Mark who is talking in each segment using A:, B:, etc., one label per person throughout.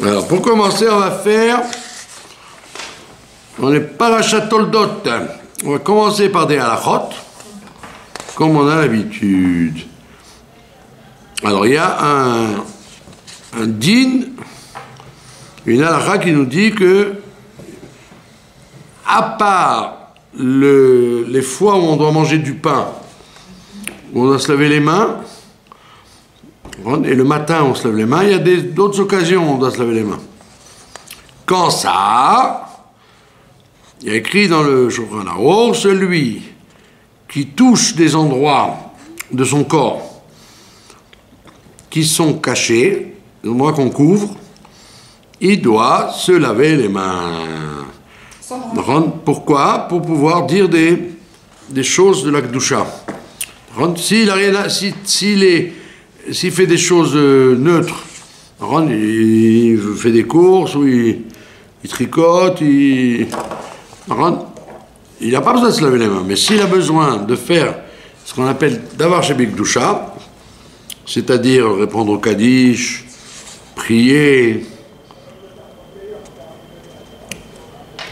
A: Alors, pour commencer, on va faire... On est parachat Toldot. On va commencer par des halachot, comme on a l'habitude. Alors, il y a un din, une halakha qui nous dit que, à part les fois où on doit manger du pain, où on doit se laver les mains, et le matin on se lave les mains, il y a d'autres occasions où on doit se laver les mains. Quand ça, il y a écrit dans le Shulchan Aruch, celui qui touche des endroits de son corps qui sont cachés, des endroits qu'on couvre, il doit se laver les mains. Pourquoi? Pour pouvoir dire des choses de la Kedusha. S'il fait des choses neutres, il fait des courses, ou il tricote, il n'a pas besoin de se laver les mains. Mais s'il a besoin de faire ce qu'on appelle davar shebikdusha, c'est-à-dire répondre au Kaddish, prier,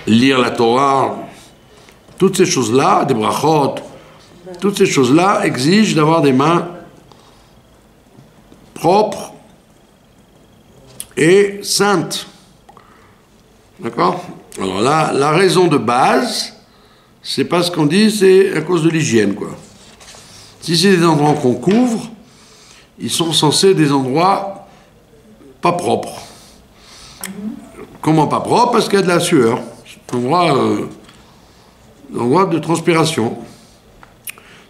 A: lire la Torah, toutes ces choses-là, des brachot, toutes ces choses-là exigent d'avoir des mains propres et saintes. D'accord? Alors là, la raison de base, c'est pas ce qu'on dit, c'est à cause de l'hygiène, quoi. Si c'est des endroits qu'on couvre, ils sont censés être des endroits pas propres. Comment pas propres? Parce qu'il y a de la sueur. C'est un endroit de transpiration.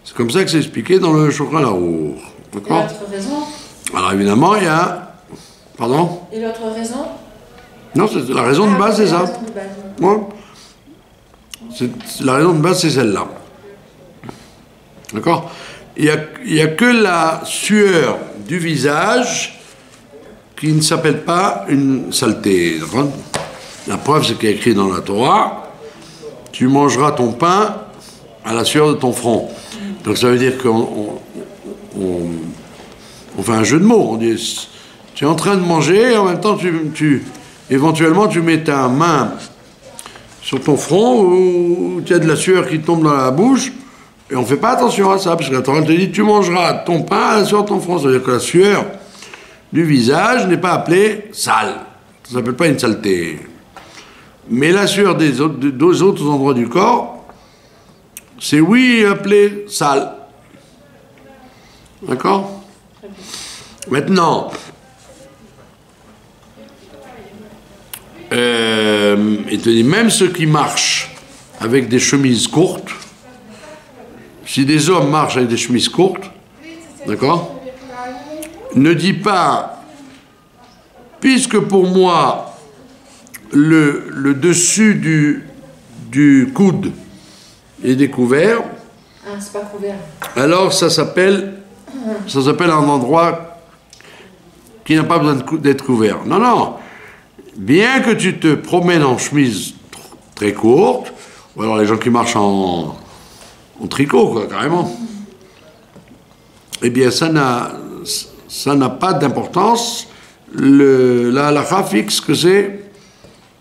A: C'est comme ça que c'est expliqué dans le Shulchan Aruch. D'accord?
B: Et l'autre raison?
A: Alors évidemment, il y a... Pardon?
B: Et l'autre raison?
A: Non, c'est la raison de base, c'est ça. Ouais. La raison de base, c'est celle-là. D'accord? Il n'y a que la sueur du visage qui ne s'appelle pas une saleté. La preuve, c'est qu'il y a écrit dans la Torah, tu mangeras ton pain à la sueur de ton front. Donc ça veut dire qu'on fait un jeu de mots. On dit, tu es en train de manger et en même temps, éventuellement, tu mets ta main sur ton front où tu as de la sueur qui tombe dans la bouche. Et on ne fait pas attention à ça, parce que la Torah te dit, tu mangeras ton pain à la sueur de ton front. Ça veut dire que la sueur du visage n'est pas appelée sale. Ça ne s'appelle pas une saleté. Mais la sueur des autres endroits du corps, c'est oui appelé sale. D'accord? Maintenant, il te dit, même ceux qui marchent avec des chemises courtes, si des hommes marchent avec des chemises courtes, d'accord, ne dis pas, puisque pour moi, le dessus du coude est découvert,
B: c'est pas couvert.
A: alors ça s'appelle un endroit qui n'a pas besoin d'être couvert. Non, non. Bien que tu te promènes en chemise très courte, ou alors les gens qui marchent en tricot, quoi, carrément, eh bien, ça n'a pas d'importance. La halakha fixe que c'est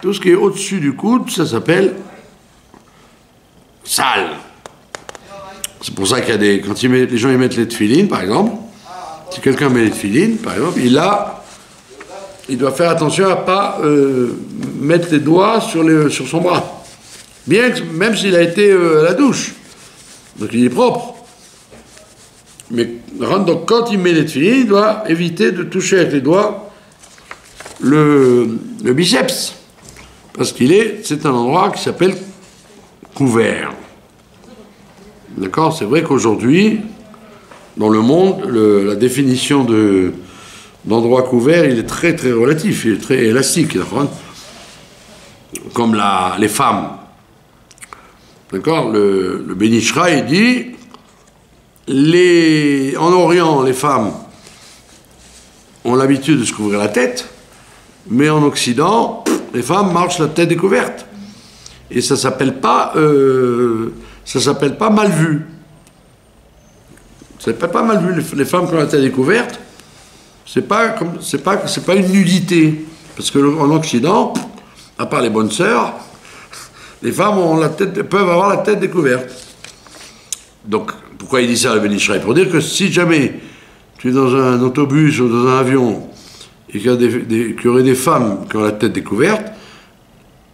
A: tout ce qui est au-dessus du coude, ça s'appelle sale. C'est pour ça qu'il y a quand les gens y mettent les tefilines, par exemple, si quelqu'un met les tefilines, par exemple, il doit faire attention à ne pas mettre les doigts sur son bras. Même s'il a été à la douche. Donc il est propre. Mais donc, quand il met les tefilines, il doit éviter de toucher avec les doigts le biceps. Parce c'est un endroit qui s'appelle couvert. D'accord? C'est vrai qu'aujourd'hui, dans le monde, la définition d'endroit couvert, il est très très relatif, il est très élastique. Comme les femmes. D'accord? Le Ben Ish Chai dit, en Orient, les femmes ont l'habitude de se couvrir la tête, mais en Occident, les femmes marchent la tête découverte. Et ça s'appelle pas mal vu. Ça s'appelle pas mal vu, les femmes qui ont la tête découverte. C'est pas une nudité. Parce que en Occident, à part les bonnes sœurs, les femmes peuvent avoir la tête découverte. Donc, pourquoi il dit ça, le Ben Ish Chai? Pour dire que si jamais tu es dans un autobus ou dans un avion et qu'il y aurait des femmes qui ont la tête découverte,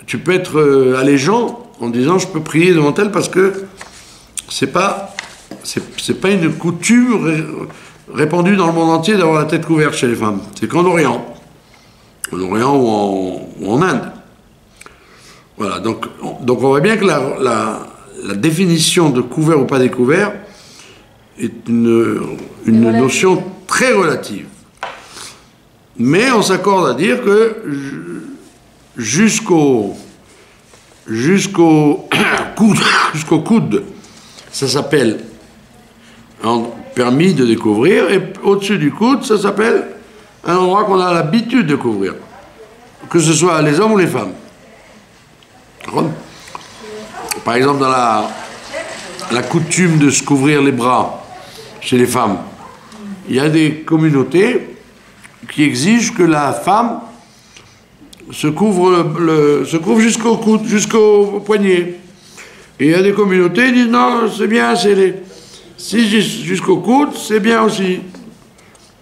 A: tu peux être allégeant en disant je peux prier devant elle parce que c'est pas une coutume répandue dans le monde entier d'avoir la tête couverte chez les femmes. C'est qu'en Orient. En Orient ou en Inde. Voilà, donc on voit bien que la définition de couvert ou pas découvert est une notion très relative. Mais on s'accorde à dire que jusqu'au coude, ça s'appelle permis de découvrir, et au-dessus du coude, ça s'appelle un endroit qu'on a l'habitude de couvrir, que ce soit les hommes ou les femmes. Par exemple, dans la coutume de se couvrir les bras chez les femmes, il y a des communautés qui exigent que la femme se couvre jusqu'au coude, jusqu'au poignet. Et il y a des communautés qui disent non, c'est bien, si jusqu'au coude, c'est bien aussi.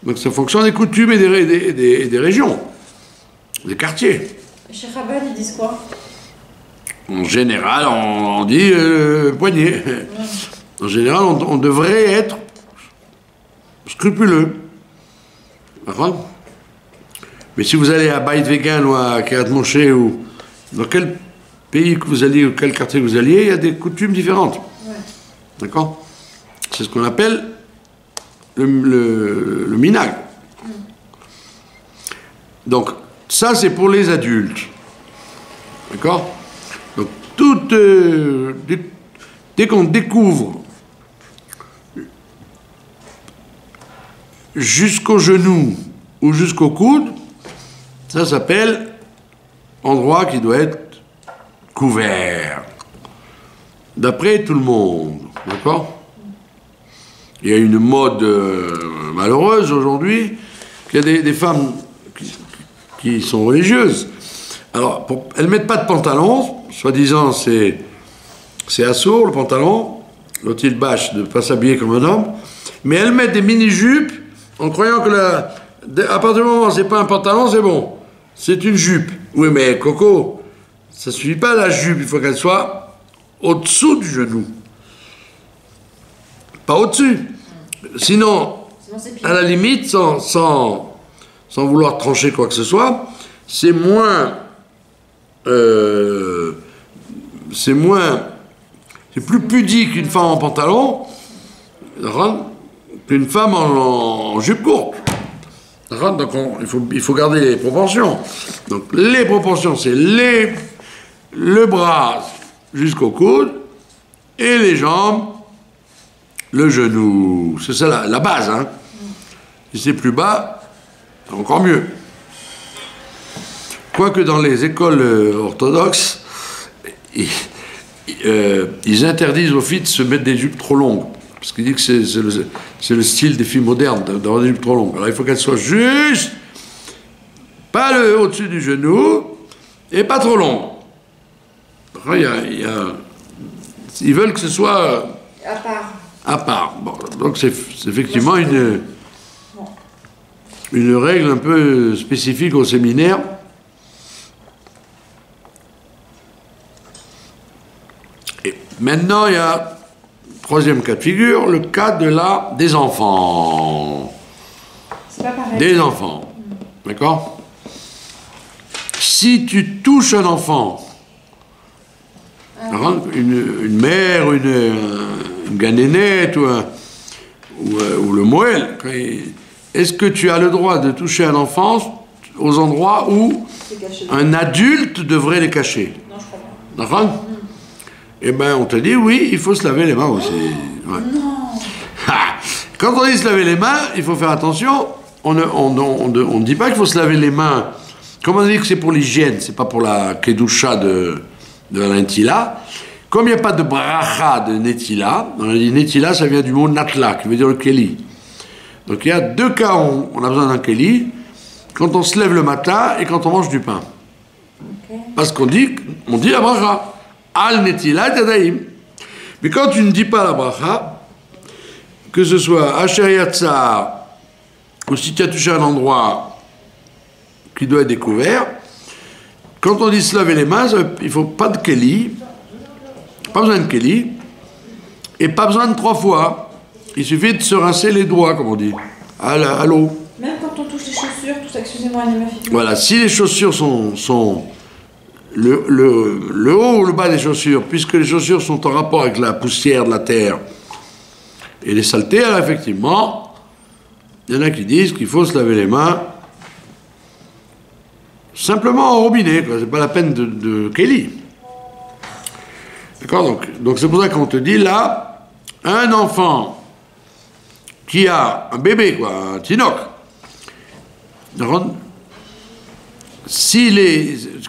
A: Donc ça fonctionne des coutumes et des régions, des quartiers.
B: Chez Chabad, ils disent quoi?
A: En général, on dit poignet. En général, on devrait être scrupuleux. D'accord? Mais si vous allez à Beit Vegan ou à Kiryat Moshe ou dans quel pays que vous alliez ou quel quartier que vous alliez, il y a des coutumes différentes. Ouais. D'accord? C'est ce qu'on appelle le minag. Donc, ça, c'est pour les adultes. D'accord? Donc, dès qu'on découvre jusqu'au genou ou jusqu'au coude, ça s'appelle endroit qui doit être couvert. D'après tout le monde. D'accord? Il y a une mode malheureuse aujourd'hui, qu'il y a des femmes qui sont religieuses. Alors, elles ne mettent pas de pantalon, soi-disant c'est assourd le pantalon, l'autre il bâche de ne pas s'habiller comme un homme, mais elles mettent des mini-jupes en croyant que à partir du moment où c'est pas un pantalon, c'est bon. C'est une jupe. Oui, mais Coco, ça ne suffit pas la jupe, il faut qu'elle soit au-dessous du genou. Pas au-dessus. Sinon à la limite, sans vouloir trancher quoi que ce soit, c'est plus pudique qu'une femme en pantalon qu'une femme en jupe courte. Donc il faut garder les proportions. Donc les proportions, c'est le bras jusqu'au coude et les jambes, le genou. C'est ça la base. Hein. Si c'est plus bas, c'est encore mieux. Quoique dans les écoles orthodoxes, ils interdisent aux filles de se mettre des jupes trop longues. Parce qu'ils disent que c'est le style des filles modernes d'avoir des jupes trop longues. Alors il faut qu'elles soient juste, pas au-dessus du genou, et pas trop longues. Ils veulent que ce soit à part. Bon, donc c'est effectivement une règle un peu spécifique au séminaire. Et maintenant, il y a troisième cas de figure, le cas des enfants.
B: C'est pas pareil.
A: Des enfants. D'accord? Si tu touches un enfant, une mère, une ganénette ou le moël, est-ce que tu as le droit de toucher un enfant aux endroits où un adulte devrait les cacher?
B: Non, je crois pas.
A: D'accord? Eh bien, on te dit, oui, il faut se laver les mains aussi. Ouais.
B: Non.
A: Quand on dit se laver les mains, il faut faire attention. On ne dit pas qu'il faut se laver les mains. Comme on dit que c'est pour l'hygiène, c'est pas pour la kedusha de la netila. Comme il n'y a pas de bracha de netila, on a dit netila, ça vient du mot natla, qui veut dire le keli. Donc il y a deux cas où on a besoin d'un keli. quand on se lève le matin et quand on mange du pain.
B: Ok.
A: Parce qu'on dit la bracha. Al netilat yadayim. Mais quand tu ne dis pas la bracha, que ce soit Asher Yatzar, ou si tu as touché un endroit qui doit être découvert, quand on dit se laver les mains, il ne faut pas de keli, pas besoin de keli, et pas besoin de 3 fois. Il suffit de se rincer les doigts, comme on dit, à l'eau.
B: Même quand on touche les chaussures, tout ça, excusez-moi, ma fille.
A: Voilà, si les chaussures sont le haut ou le bas des chaussures, puisque les chaussures sont en rapport avec la poussière de la terre et les saletés, alors effectivement, il y en a qui disent qu'il faut se laver les mains simplement au robinet, quoi. C'est pas la peine de Kelly. D'accord, donc c'est pour ça qu'on te dit là, un enfant qui a un bébé, quoi, un tinoc,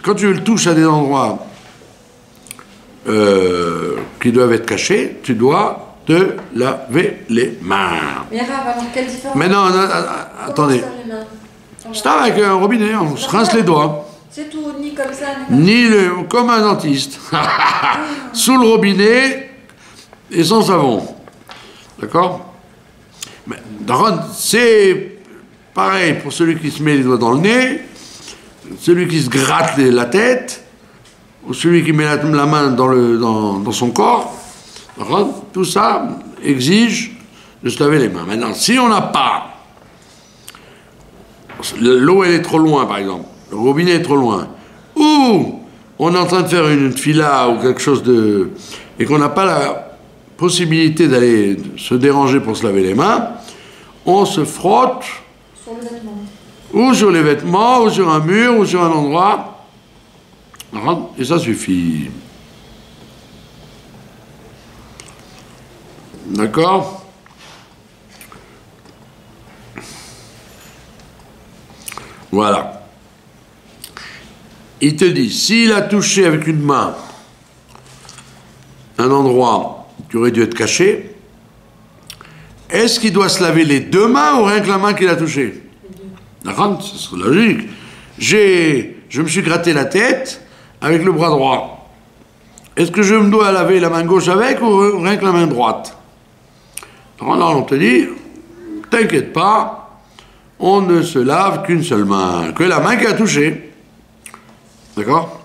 A: quand tu le touches à des endroits qui doivent être cachés, tu dois te laver les mains.
B: Mais Rav, alors quelle différence?
A: Mais non, attendez. C'est avec un robinet, on se rince les doigts.
B: C'est tout, ni comme ça,
A: Comme un dentiste. Sous le robinet et sans savon. D'accord? Mais c'est pareil pour celui qui se met les doigts dans le nez, celui qui se gratte la tête, ou celui qui met la main dans son corps. Tout ça exige de se laver les mains. Maintenant, si on n'a pas, l'eau elle est trop loin par exemple, le robinet est trop loin, ou on est en train de faire une fila ou quelque chose et qu'on n'a pas la possibilité d'aller se déranger pour se laver les mains, on se frotte
B: sur le vêtement.
A: Ou sur les vêtements, ou sur un mur, ou sur un endroit. Et ça suffit. D'accord? Voilà. Il te dit, s'il a touché avec une main un endroit qui aurait dû être caché, est-ce qu'il doit se laver les 2 mains ou rien que la main qu'il a touchée? D'accord, c'est logique. Je me suis gratté la tête avec le bras droit. Est-ce que je me dois laver la main gauche avec ou rien que la main droite? Alors on te dit, t'inquiète pas, on ne se lave qu'une seule main, que la main qui a touché. D'accord?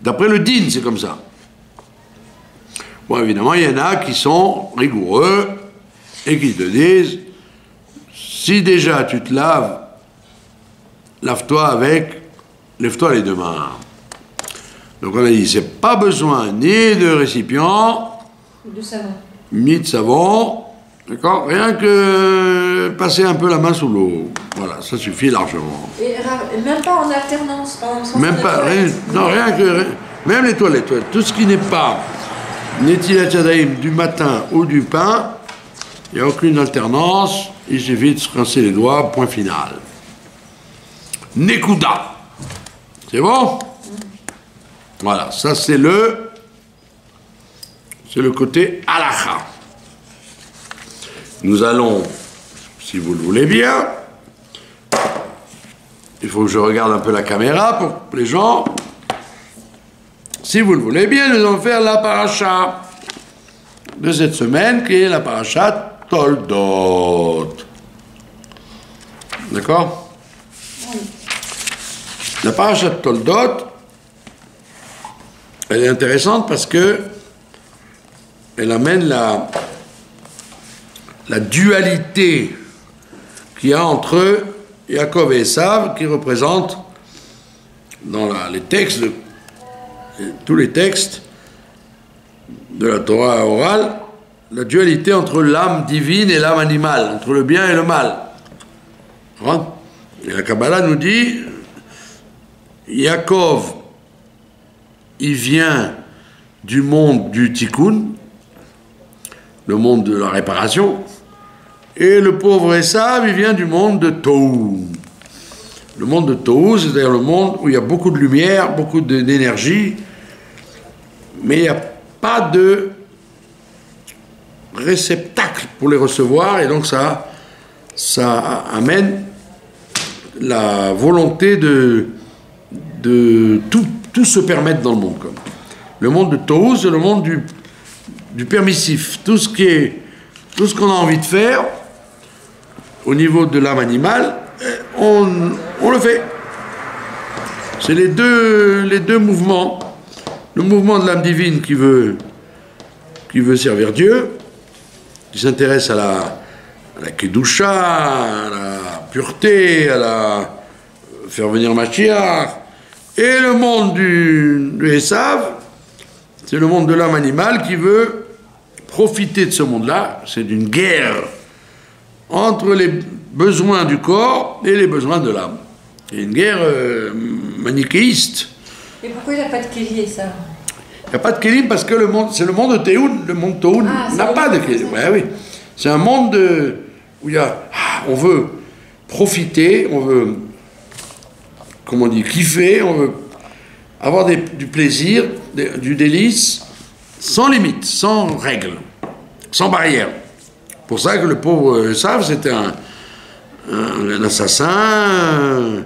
A: D'après le din, c'est comme ça. Bon, évidemment, il y en a qui sont rigoureux et qui te disent, si déjà tu te laves, lave-toi lève-toi les 2 mains. Donc on a dit, c'est pas besoin ni de récipient,
B: De savon.
A: ni de savon, d'accord? Rien que passer un peu la main sous l'eau. Voilà, ça suffit largement.
B: Et même pas en alternance, par exemple.
A: Même pas, rien que, même les toilettes, tout ce qui n'est pas Netilat Yadayim du matin ou du pain, il n'y a aucune alternance, il suffit de se rincer les doigts, point final. Nekuda. C'est bon? Voilà, ça c'est le côté halakha. Nous allons, si vous le voulez bien, il faut que je regarde un peu la caméra pour les gens. Si vous le voulez bien, nous allons faire la paracha de cette semaine, qui est la paracha Toldot. D'accord? La paracha Toldot, elle est intéressante parce que elle amène la dualité qu'il y a entre Yaakov et Esav, qui représente dans les textes, tous les textes de la Torah orale, la dualité entre l'âme divine et l'âme animale, entre le bien et le mal. Et la Kabbalah nous dit, Yaakov, il vient du monde du Tikkun, le monde de la réparation, et le pauvre Esav, il vient du monde de Tohu. Le monde de Tohu, c'est-à-dire le monde où il y a beaucoup de lumière, beaucoup d'énergie, mais il n'y a pas de réceptacle pour les recevoir, et donc ça amène la volonté de tout se permettre dans le monde. Comme. Le monde de Tohu, c'est le monde du permissif. Tout ce qu'on a envie de faire, au niveau de l'âme animale, on le fait. C'est les deux mouvements. Le mouvement de l'âme divine qui veut servir Dieu, qui s'intéresse à la Kedusha, à la pureté, faire venir Mashiach, et le monde du Esav, c'est le monde de l'âme animale qui veut profiter de ce monde-là. C'est d'une guerre entre les besoins du corps et les besoins de l'âme. C'est une guerre manichéiste.
B: Et pourquoi il n'y a pas de kélier, ça?
A: Il n'y a pas de kélim parce que c'est le monde de Théoun. Le monde Tohu n'a pas de kélim. Ouais, oui. C'est un monde où on veut profiter, on veut, comment on dit, kiffer, on veut avoir du plaisir, du délice, sans limite, sans règles, sans barrière. Pour ça que le pauvre Esav, c'était un assassin,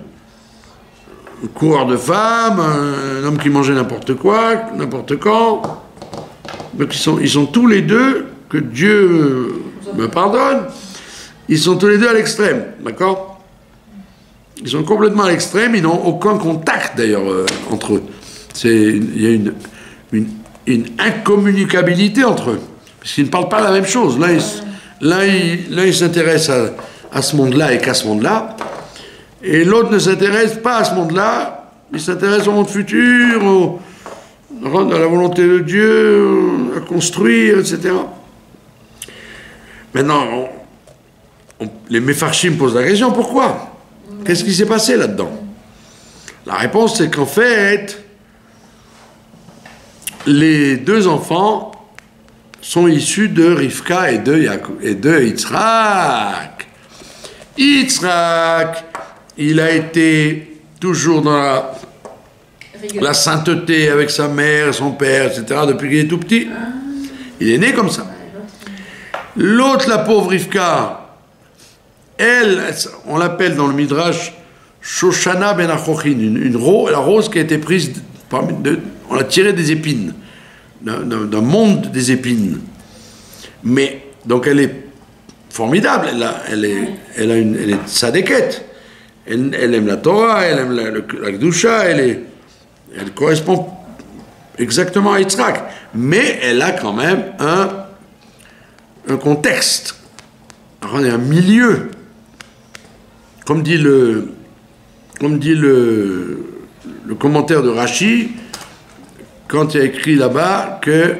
A: un coureur de femmes, un homme qui mangeait n'importe quoi, n'importe quand. Donc ils sont tous les deux, que Dieu me pardonne, ils sont tous les deux à l'extrême, d'accord? Ils sont complètement à l'extrême, ils n'ont aucun contact d'ailleurs entre eux. Il y a une incommunicabilité entre eux, parce qu'ils ne parlent pas la même chose. L'un il s'intéresse à ce monde-là et qu'à ce monde-là, et l'autre ne s'intéresse pas à ce monde-là, il s'intéresse au monde futur, à la volonté de Dieu, à construire, etc. Maintenant, les Mefarshim posent la question, pourquoi? Qu'est-ce qui s'est passé là-dedans? La réponse, c'est qu'en fait, les deux enfants sont issus de Rivka et de Yitzhak. Yitzhak, il a été toujours dans la sainteté avec sa mère, son père, etc., depuis qu'il est tout petit. Il est né comme ça. L'autre, la pauvre Rivka, elle, on l'appelle dans le Midrash Shoshana ben Achochin, la rose qui a été prise, on l'a tirée des épines, d'un monde des épines. Mais, donc elle est formidable, elle est sadéquette. Elle aime la Torah, elle aime la Kedusha, elle correspond exactement à Yitzhak. Mais elle a quand même un contexte, un milieu. Comme dit le commentaire de Rashi, quand il y a écrit là-bas que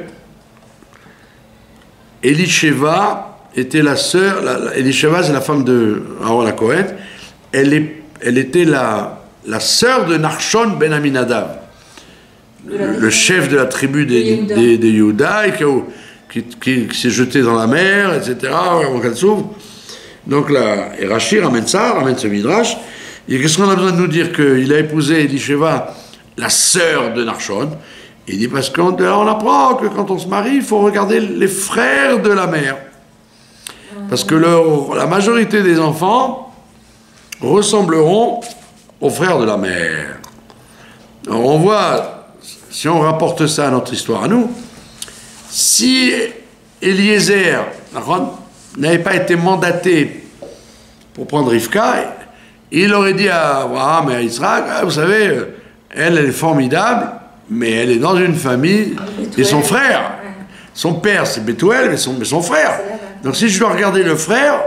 A: Elisheva était la sœur, Elisheva c'est la femme de Aaron HaKohen, elle était la sœur de Nachshon ben Aminadav, le chef de la tribu des Yehuda, qui s'est jeté dans la mer, etc., avant qu'elle s'ouvre. Donc là, et Rashi ramène ce midrash. Et qu'est-ce qu'on a besoin de nous dire qu'il a épousé Elisheva, la sœur de Nachshon? Il dit parce qu'on apprend que quand on se marie, il faut regarder les frères de la mère. Parce que la majorité des enfants ressembleront aux frères de la mère. Alors on voit, si on rapporte ça à notre histoire à nous, si Eliezer n'avait pas été mandaté pour prendre Rivka, il aurait dit à Abraham et à Yitzhak, vous savez, elle est formidable, mais elle est dans une famille, et son frère, son père c'est Bethuel, mais son frère. Donc si je dois regarder le frère,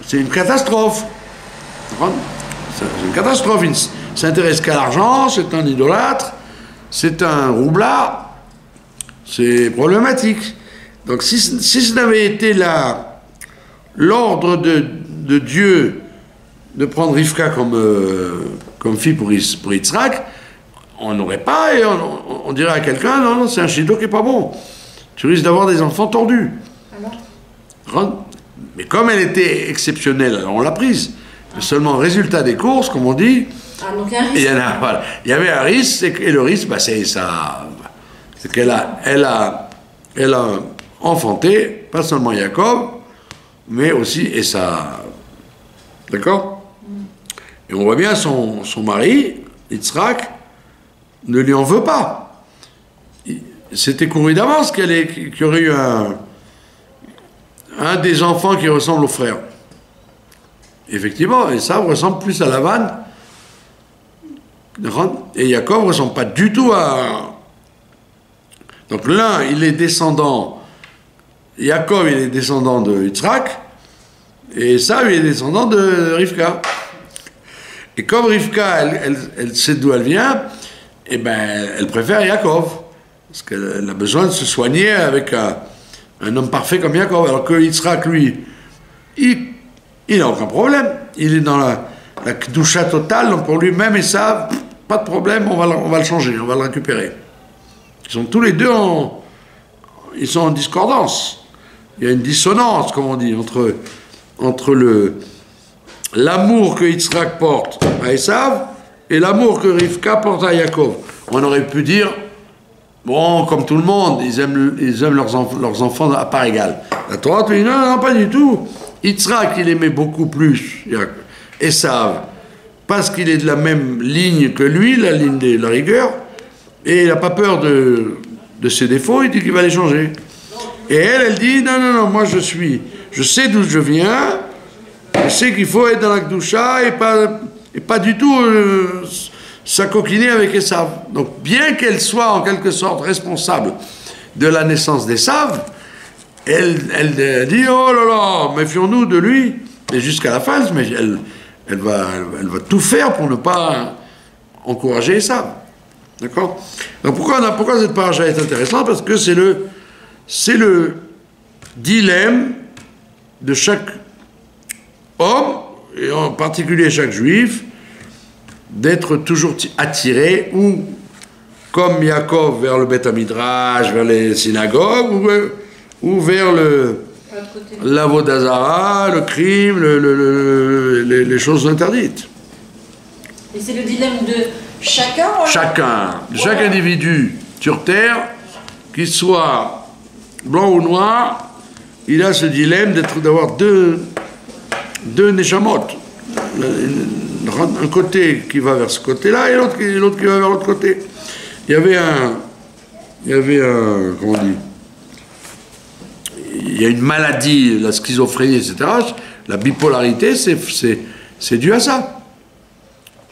A: c'est une catastrophe. C'est une catastrophe, il ne s'intéresse qu'à l'argent, c'est un idolâtre, c'est un roublard, c'est problématique. Donc si ce n'avait été l'ordre de Dieu de prendre Rivka comme fille pour Yitzhak, on n'aurait pas, et on dirait à quelqu'un, non, c'est un chido qui n'est pas bon. Tu risques d'avoir des enfants tordus. Alors mais comme elle était exceptionnelle, alors on l'a prise. Mais seulement résultat des courses, comme on dit,
B: donc un risque.
A: Il y avait un risque, et le risque, c'est ça. C'est qu'elle a enfanté, pas seulement Jacob, mais aussi Esav. D'accord? Et on voit bien son mari, Yitzhak, ne lui en veut pas. C'était couru d'avance qu'il y aurait eu un des enfants qui ressemble au frère. Effectivement, Esav ressemble plus à Lavan, et Yaakov ne ressemble pas du tout à... Donc l'un, il est descendant, Yaakov, il est descendant de Yitzhak, et Esav, il est descendant de Rivka. Et comme Rivka, elle sait d'où elle vient, eh ben, elle préfère Yaakov, parce qu'elle a besoin de se soigner avec un homme parfait comme Yaakov, alors que Yitzhak, lui, il n'a aucun problème, il est dans la kedusha totale, donc pour lui-même, Esav, pas de problème, on va le changer, on va le récupérer. Ils sont tous les deux ils sont en discordance. Il y a une dissonance, comme on dit, entre l'amour que Yitzhak porte à Esav et l'amour que Rivka porte à Yaakov. On aurait pu dire, bon, comme tout le monde, ils aiment leurs enfants à part égale. La Torah te dit, non, pas du tout. Yitzhak, il aimait beaucoup plus Esav, parce qu'il est de la même ligne que lui, la ligne de la rigueur, et il n'a pas peur de ses défauts, il dit qu'il va les changer. Et elle dit, non, moi je sais d'où je viens, je sais qu'il faut être dans la Kedusha et pas du tout s'acoquiner avec Esav. Donc bien qu'elle soit en quelque sorte responsable de la naissance d'Esav, elle dit, oh là là, méfions-nous de lui, et jusqu'à la fin, mais elle va tout faire pour ne pas encourager Esav. D'accord? Donc pourquoi cette paracha est intéressante? Parce que c'est le dilemme de chaque homme, et en particulier chaque juif, d'être toujours attiré, ou comme Yaakov, vers le Beth Midrash, vers les synagogues, ou vers l'Avodah Zarah, le crime, les choses interdites.
B: Et c'est le dilemme de chacun?
A: Chaque individu sur Terre, qu'il soit blanc ou noir, il a ce dilemme d'avoir deux neshamot. Un côté qui va vers ce côté-là et l'autre qui va vers l'autre côté. Il y avait un, comment on dit, il y a une maladie, la schizophrénie, etc. La bipolarité, c'est dû à ça.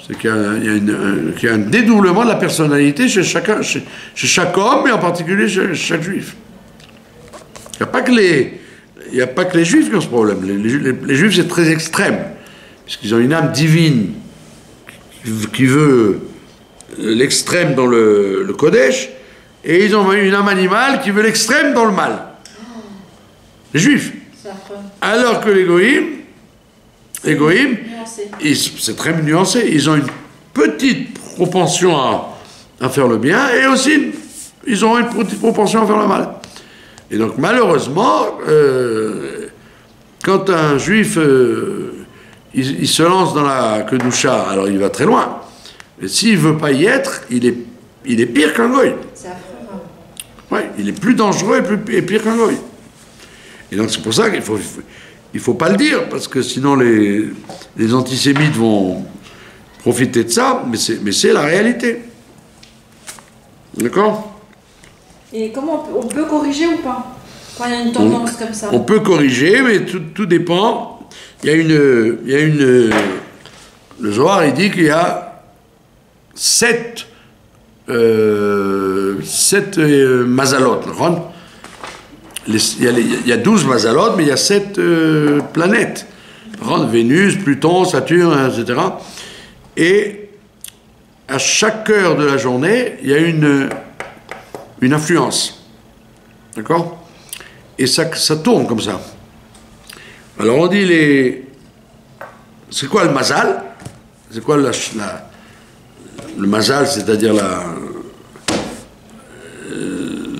A: C'est qu'il y a un dédoublement de la personnalité chez chaque homme, et en particulier chez chaque juif. Il n'y a pas que les juifs qui ont ce problème. Les juifs, c'est très extrême, puisqu'ils ont une âme divine qui veut l'extrême dans le Kodesh, et ils ont une âme animale qui veut l'extrême dans le mal. Les juifs. Alors que les goïms, c'est très nuancé. Ils ont une petite propension à faire le bien, et aussi ils ont une petite propension à faire le mal. Et donc malheureusement, quand un juif il se lance dans la kedusha, alors il va très loin. Mais s'il ne veut pas y être, il est pire qu'un goy.
B: C'est affreux.
A: Ouais, il est plus dangereux et pire qu'un goy. Et donc c'est pour ça qu'il faut pas le dire, parce que sinon les antisémites vont profiter de ça, mais c'est la réalité. D'accord?
B: Et comment on peut corriger ou pas? Quand il y a une tendance comme ça.
A: On peut corriger, mais tout dépend. Il y a une le Zohar, il dit qu'il y a 7 mazalot. Il y a 12 mazalot, mais il y a 7 planètes. Vénus, Pluton, Saturne, etc. Et à chaque heure de la journée, il y a une influence. D'accord? Et ça tourne comme ça. Alors on dit c'est quoi le mazal? C'est quoi le mazal, c'est-à-dire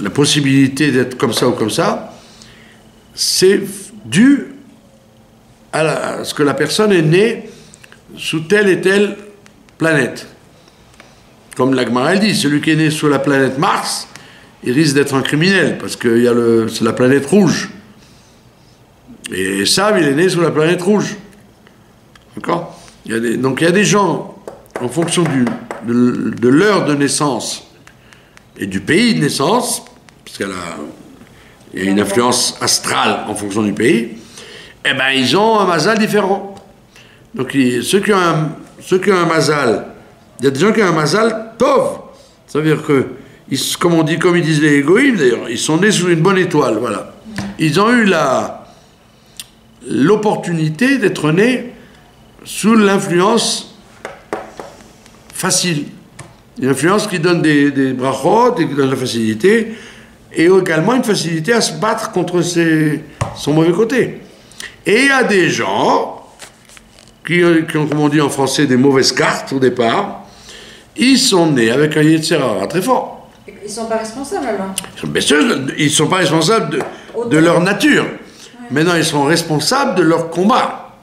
A: la possibilité d'être comme ça ou comme ça? C'est dû à ce que la personne est née sous telle et telle planète. Comme la Gemara elle dit, celui qui est né sous la planète Mars, il risque d'être un criminel, parce que c'est la planète rouge. Et Esav, il est né sous la planète rouge. D'accord? Donc il y a des gens, en fonction de l'heure de naissance et du pays de naissance, parce qu'il y a une influence astrale en fonction du pays, eh ben ils ont un mazal différent. Donc ceux qui ont un mazal, il y a des gens qui ont un mazal tov. Ça veut dire que, comme ils disent les égoïmes d'ailleurs, ils sont nés sous une bonne étoile, voilà. Ils ont eu l'opportunité d'être nés sous l'influence facile. Une influence qui donne des brachot et qui donne la facilité, et également une facilité à se battre contre son mauvais côté. Et il y a des gens qui ont, comme on dit en français, des mauvaises cartes au départ. Ils sont nés avec un Yetzer Hara très fort.
B: Ils ne sont pas responsables alors?
A: Bien sûr, ils ne sont pas responsables de leur nature. Ouais. Maintenant, ils sont responsables de leur combat.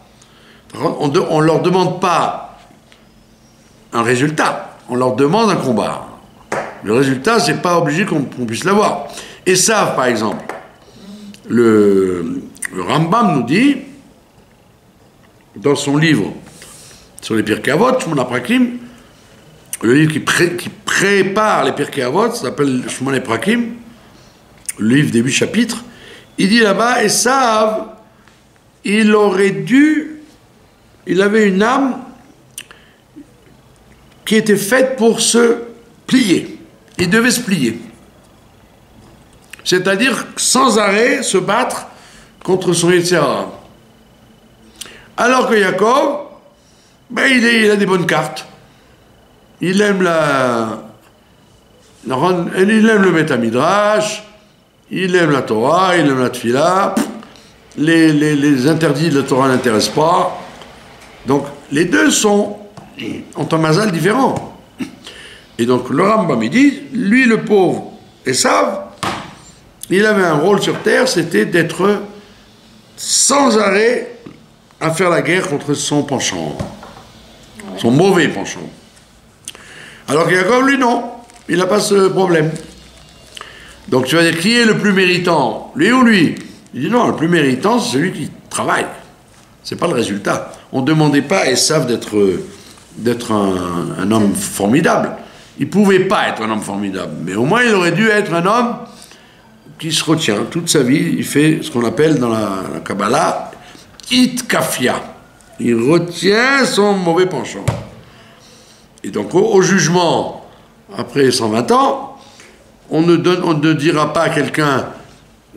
A: On ne leur demande pas un résultat, on leur demande un combat. Le résultat, c'est pas obligé qu'on puisse l'avoir. Esav, par exemple, le Rambam nous dit, dans son livre sur les Pirkei Avot, Shmon HaPrakim, le livre qui prépare les Pirkei Avot, ça s'appelle Shmon HaPrakim, le livre des 8 chapitres, il dit là-bas, Esav, il avait une âme qui était faite pour se plier. Il devait se plier. C'est-à-dire sans arrêt se battre contre son Yetzer Hara. Alors que Yaakov, ben il a des bonnes cartes. Il aime le Beth Midrash, il aime la Torah, il aime la Tfila. Les interdits de la Torah n'intéressent pas. Donc les deux ont un mazal différent. Et donc le Rambam il dit, lui le pauvre Esav, il avait un rôle sur terre, c'était d'être sans arrêt à faire la guerre contre son penchant, son mauvais penchant. Alors que Yaakov, lui, non, il n'a pas ce problème. Donc tu vas dire, qui est le plus méritant, lui ou lui? Il dit non, le plus méritant, c'est celui qui travaille. C'est pas le résultat. On ne demandait pas à Esav d'être un homme formidable. Il ne pouvait pas être un homme formidable, mais au moins il aurait dû être un homme qui se retient toute sa vie. Il fait ce qu'on appelle dans la Kabbalah Itkafia. Il retient son mauvais penchant. Et donc au jugement, après 120 ans, on ne dira pas à quelqu'un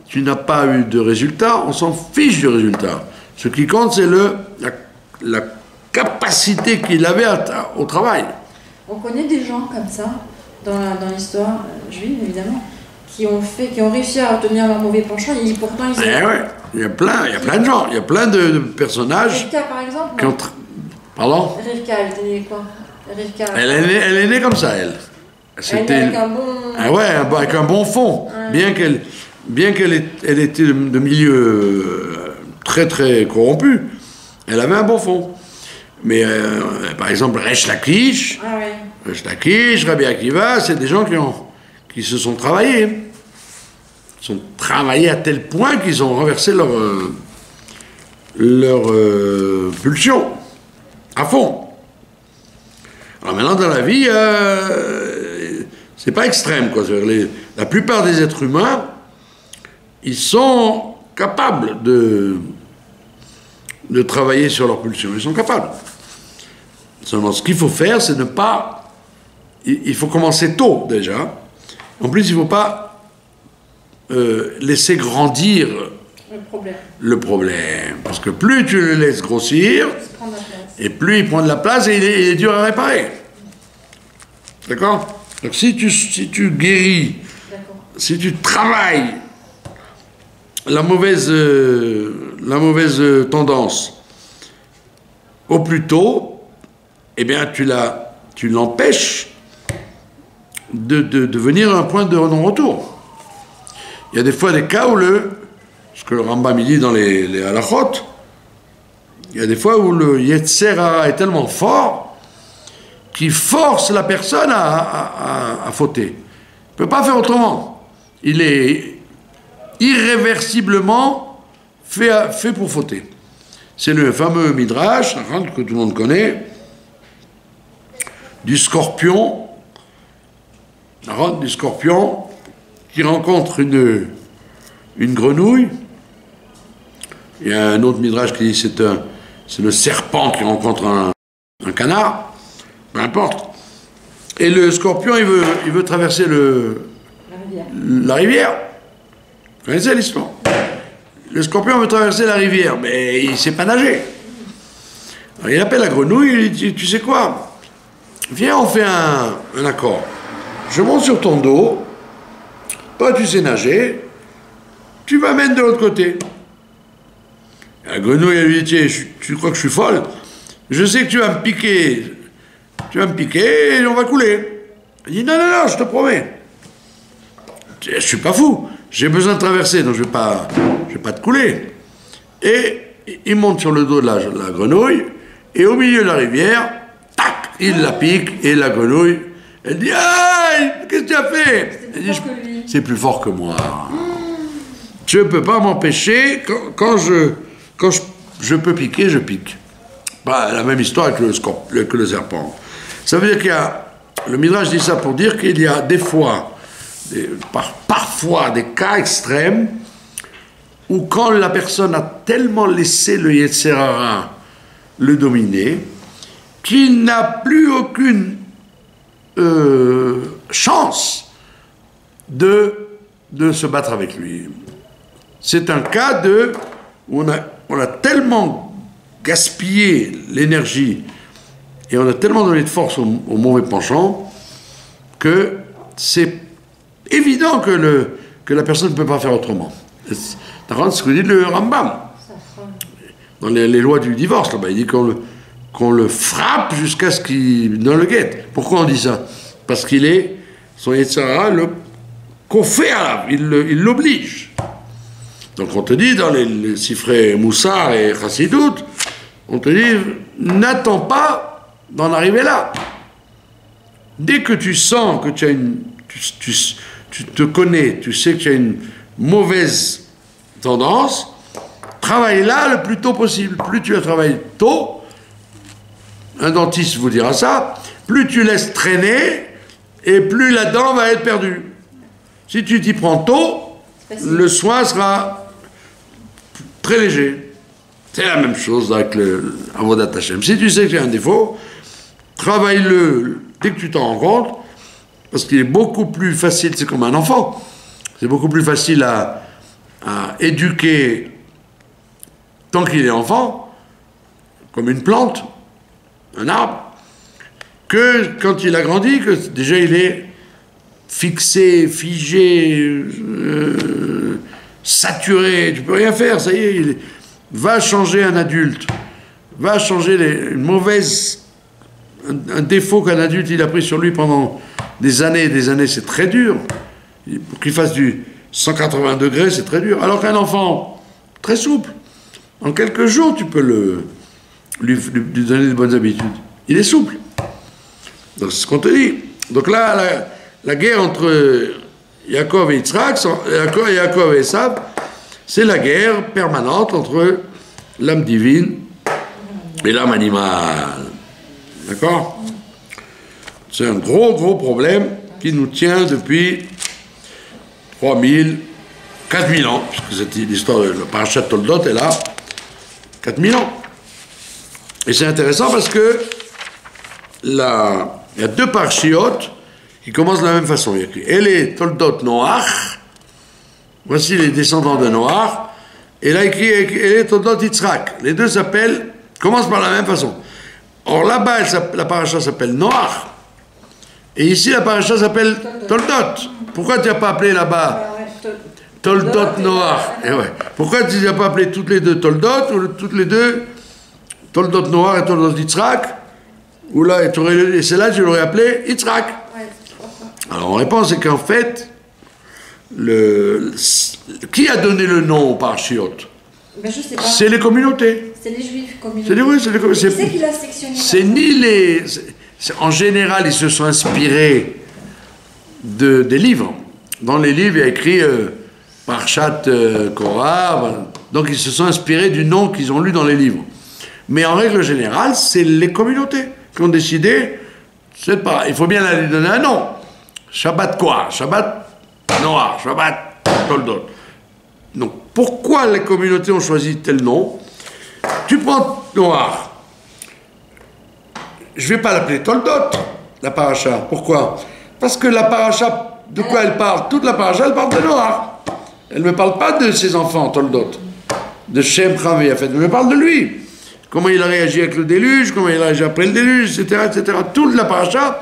A: tu n'as pas eu de résultat, on s'en fiche du résultat. Ce qui compte, c'est la capacité qu'il avait au travail.
B: On connaît des gens comme ça, dans l'histoire juive évidemment, qui ont réussi à obtenir leur mauvais penchant, et pourtant ils ont...
A: Ouais, il y a plein de gens, il y a plein de personnages...
B: Rivka par exemple
A: qui ont Pardon?
B: Rivka, elle était née quoi? Rivka...
A: Elle est née comme ça, elle.
B: Elle est avec un bon...
A: Ah ouais, avec un bon fond. Ouais. Bien qu'elle était de milieu très très corrompu, elle avait un bon fond. Mais par exemple, Resh Lakish, Rabbi Akiva, c'est des gens qui se sont travaillés. Ils sont travaillés à tel point qu'ils ont renversé leur pulsion à fond. Alors maintenant, dans la vie, c'est pas extrême, quoi. La plupart des êtres humains, ils sont capables de travailler sur leur pulsion. Ils sont capables. Seulement, ce qu'il faut faire, c'est ne pas... Il faut commencer tôt, déjà. En plus, il ne faut pas laisser grandir le problème. Parce que plus tu le laisses grossir, et plus il prend de la place, et il est dur à réparer. D'accord? Donc si tu guéris, si tu travailles la mauvaise tendance au plus tôt, eh bien tu l'empêches de venir à un point de non-retour. Il y a des fois des cas où ce que le Rambam dit dans les halachot, il y a des fois où le Yetzer Hara est tellement fort qu'il force la personne à fauter. Il ne peut pas faire autrement. Il est irréversiblement fait pour fauter. C'est le fameux Midrash, que tout le monde connaît, du scorpion, qui rencontre une grenouille. Il y a un autre Midrash qui dit c'est le serpent qui rencontre un canard, peu importe. Et le scorpion, il veut traverser la rivière. Vous connaissez l'histoire? Le scorpion veut traverser la rivière, mais il ne sait pas nager. Alors il appelle la grenouille, il dit, tu sais quoi? Viens, on fait un accord. Je monte sur ton dos, toi tu sais nager, tu m'amènes de l'autre côté. Et la grenouille, elle lui dit, tiens, tu crois que je suis folle? Je sais que tu vas me piquer et on va couler. Il dit, non, je te promets. Je suis pas fou, j'ai besoin de traverser, donc je vais pas te couler. Et il monte sur le dos de la grenouille, et au milieu de la rivière, tac, il la pique, et la grenouille, elle dit, aïe, qu'est-ce que tu as fait? C'est plus fort que moi. Je ne peux pas m'empêcher, quand je peux piquer, je pique. Bah, la même histoire avec le serpent. Ça veut dire qu'il y a, le Midrash dit ça pour dire qu'il y a des fois, parfois des cas extrêmes où quand la personne a tellement laissé le Yetzer Hara le dominer, qu'il n'a plus aucune chance de se battre avec lui. C'est un cas où on a tellement gaspillé l'énergie et on a tellement donné de force au mauvais penchant que c'est évident que la personne ne peut pas faire autrement. C'est ce que dit le Rambam. Dans les lois du divorce, là-bas, il dit qu'on le frappe jusqu'à ce qu'il donne le guette. Pourquoi on dit ça? Parce son Yetzer Hara le confère, il l'oblige. Donc on te dit, dans les Sifrei Moussar et Chassidut, on te dit, n'attends pas d'en arriver là. Dès que tu sens que tu as tu te connais, tu sais que tu as une mauvaise tendance, travaille là le plus tôt possible. Plus tu travailles tôt, un dentiste vous dira ça, plus tu laisses traîner et plus la dent va être perdue. Si tu t'y prends tôt, le soin sera très léger. C'est la même chose avec le Avodat Hashem. Si tu sais que tu as un défaut, travaille-le dès que tu t'en rends compte, parce qu'il est beaucoup plus facile, c'est comme un enfant, c'est beaucoup plus facile à éduquer tant qu'il est enfant, comme une plante, un arbre, que quand il a grandi, que déjà il est fixé, figé, saturé, tu peux rien faire, ça y est, va changer un adulte, va changer un défaut qu'un adulte il a pris sur lui pendant des années, c'est très dur. Pour qu'il fasse du 180 degrés, c'est très dur. Alors qu'un enfant, très souple, en quelques jours, tu peux lui donner de bonnes habitudes. Il est souple. Donc c'est ce qu'on te dit. Donc là, la guerre entre Yaakov et Yitzhak, Yaakov et Esav, c'est la guerre permanente entre l'âme divine et l'âme animale. D'accord? C'est un gros problème qui nous tient depuis 3000, 4000 ans, puisque c'est l'histoire de la Parashat Toldot est là, 4000 ans. Et c'est intéressant parce que il y a deux parashiot qui commencent de la même façon. Il y a écrit Ele Toldot Noach, voici les descendants de Noach, et là écrit Ele Toldot Yitzhak. Les deux commencent par la même façon. Or là-bas, la paracha s'appelle Noach, et ici la paracha s'appelle Toldot. Pourquoi tu n'as pas appelé là-bas Toldot Noach? Et ouais. Pourquoi tu n'as pas appelé toutes les deux Toldot, ou toutes les deux Toldot Noach et Toldot Yitzhak? Ou là, et c'est là que je l'aurais appelé Yitzhak. Alors, la réponse est qu'en fait, qui a donné le nom aux parashiot?
B: Ben, je sais pas.
A: C'est les communautés.
B: C'est les juifs
A: C'est les communautés.
B: C'est qu'il a sectionné.
A: C'est ni les. En général, ils se sont inspirés des livres. Dans les livres, il y a écrit Parshat Korah, Donc ils se sont inspirés du nom qu'ils ont lu dans les livres. Mais en règle générale, c'est les communautés qui ont décidé, c'est pas, il faut bien lui donner un nom. Shabbat quoi? Shabbat Noah, Shabbat Toldot. Donc pourquoi les communautés ont choisi tel nom? Tu prends Noah. Je ne vais pas l'appeler Toldot, la paracha. Pourquoi? Parce que la paracha, de quoi elle parle? Toute la paracha, elle parle de Noah. Elle ne me parle pas de ses enfants, Toldot. De Shem, Ham et Yafet. Elle me parle de lui. Comment il a réagi avec le déluge, comment il a réagi après le déluge, etc., etc. Toute la paracha,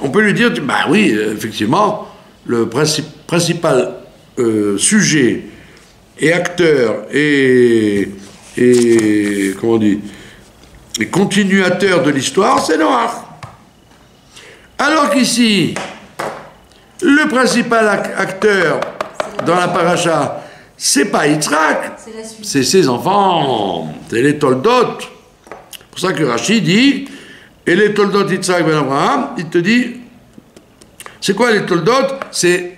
A: on peut lui dire, bah oui, effectivement, le principal sujet et acteur et comment on dit, et continuateur de l'histoire, c'est Noah. Alors qu'ici, le principal acteur dans la paracha, c'est pas Yitzhak, c'est ses enfants, c'est les Toldot. C'est pour ça que Rashi dit, et les Toldot Yitzhak ben Abraham, il te dit, c'est quoi les Toldot? C'est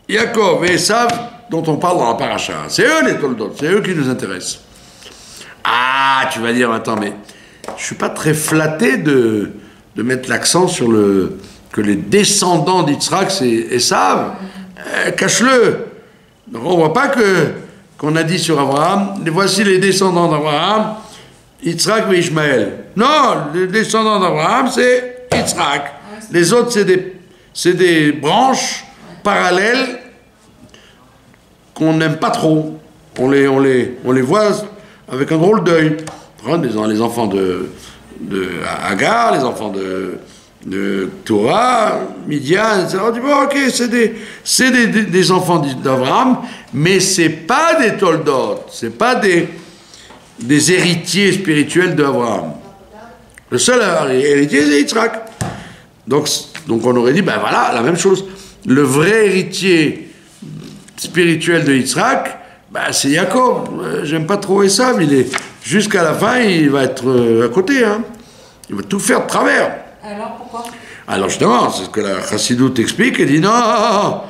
A: Yaakov et Esav dont on parle dans la paracha. C'est eux les Toldot, c'est eux qui nous intéressent. Ah, tu vas dire, attends, mais je suis pas très flatté de mettre l'accent sur que les descendants d'Yitzhak, c'est Esav. Cache-le. Donc on voit pas qu'on a dit sur Abraham, voici les descendants d'Abraham, Yitzhak et Ishmaël. Non, les descendants d'Abraham, c'est Yitzhak. Les autres, c'est des branches parallèles qu'on n'aime pas trop. On les voit avec un drôle d'œil. Les enfants de Agar, les enfants de Torah, Midian, etc. On dit, bon, ok, c'est des enfants d'Abraham, mais c'est pas des Toldot, c'est pas des héritiers spirituels d'Abraham. Le seul héritier, c'est Yitzhak. Donc on aurait dit, ben voilà, la même chose. Le vrai héritier spirituel de Yitzhak, ben c'est Yaakov. J'aime pas trop Esav, jusqu'à la fin, il va être à côté. Hein. Il va tout faire de travers.
B: Alors pourquoi?
A: Alors justement, c'est ce que la Chassidoute explique, elle dit non,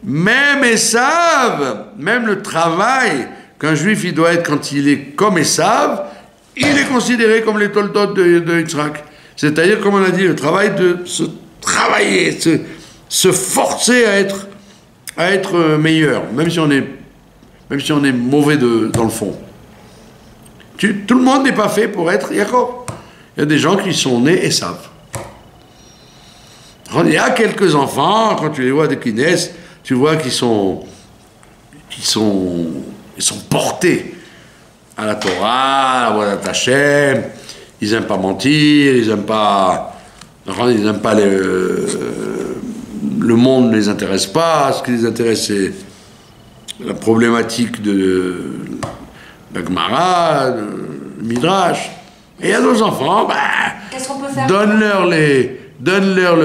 A: même Esav, même le travail qu'un juif il doit être quand il est comme Esav, il est considéré comme les Toldot de Yitzhak. C'est-à-dire, comme on a dit, le travail de se travailler, se forcer à être meilleur, même si on est mauvais dans le fond. Tout le monde n'est pas fait pour être Yaakov. Il y a des gens qui sont nés Esav. Il y a quelques enfants, quand tu les vois de qui naissent, tu vois qu'ils sont portés à la Torah, à la voie d'Hachem. Ils n'aiment pas mentir, ils n'aiment pas le monde ne les intéresse pas. Ce qui les intéresse, c'est la problématique de la Gemara, de Midrash. Et il y a nos enfants,
B: qu'est-ce qu'on peut faire?
A: Donne-leur